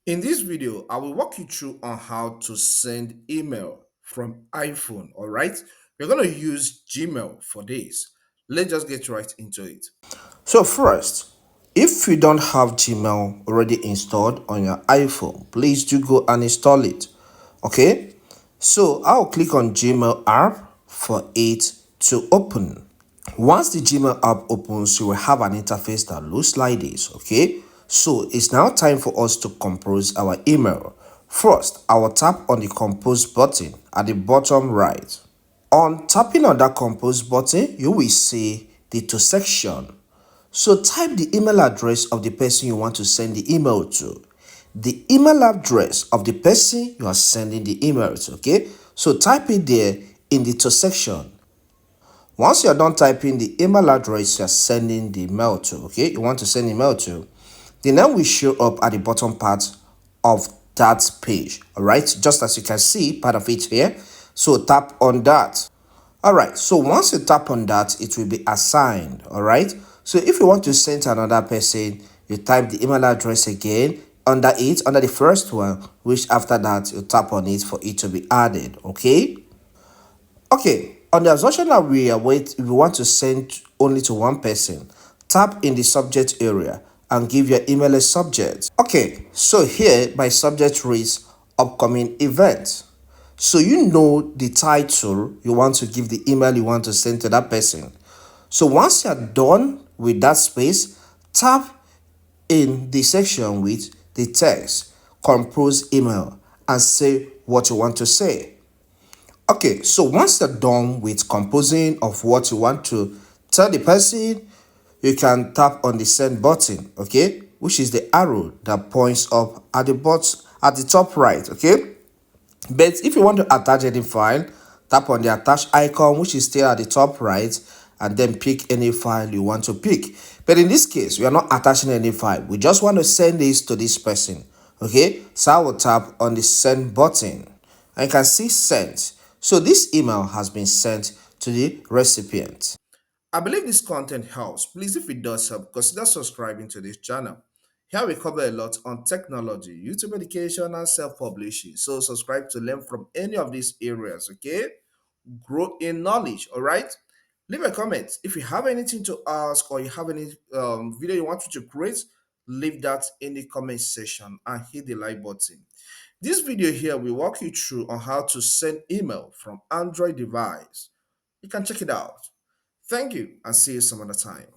In this video, I will walk you through on how to send email from iPhone. All right, we're going to use Gmail for this. Let's just get right into it. So first, if you don't have Gmail already installed on your iPhone, please do go and install it. Okay, so I'll click on Gmail app for it to open. Once the Gmail app opens, you will have an interface that looks like this, okay? So it's now time for us to compose our email. First, I will tap on the compose button at the bottom right. On tapping on that compose button, you will see the to section. So type the email address of the person you want to send the email to. The email address of the person you are sending the email to, okay? So type it there in the to section. Once you're done typing the email address you're sending the mail to, okay, you want to send email to, the name will show up at the bottom part of that page. All right, just as you can see part of it here. So tap on that. All right, so once you tap on that, it will be assigned. All right, so if you want to send to another person, you type the email address again under it, under the first one, which after that you tap on it for it to be added. Okay. Okay, on the assumption that we want to send only to one person, tap in the subject area and give your email a subject. Okay, so here my subject reads upcoming event. So you know the title you want to give the email you want to send to that person. So once you're done with that space, tap in the section with the text compose email and say what you want to say. Okay, so once you're done with composing of what you want to tell the person, you can tap on the send button, okay, which is the arrow that points up at the top right, okay. But if you want to attach any file, tap on the attach icon, which is still at the top right, and then pick any file you want to pick. But in this case, we are not attaching any file. We just want to send this to this person. Okay, so I will tap on the send button. And you can see sent. So this email has been sent to the recipient. I believe this content helps. Please, if it does help, consider subscribing to this channel. Here we cover a lot on technology, YouTube education, and self-publishing. So subscribe to learn from any of these areas, okay? Grow in knowledge, all right? Leave a comment. If you have anything to ask or you have any video you want me to create, leave that in the comment section and hit the like button. This video here will walk you through on how to send email from Android device. You can check it out. Thank you and see you some other time.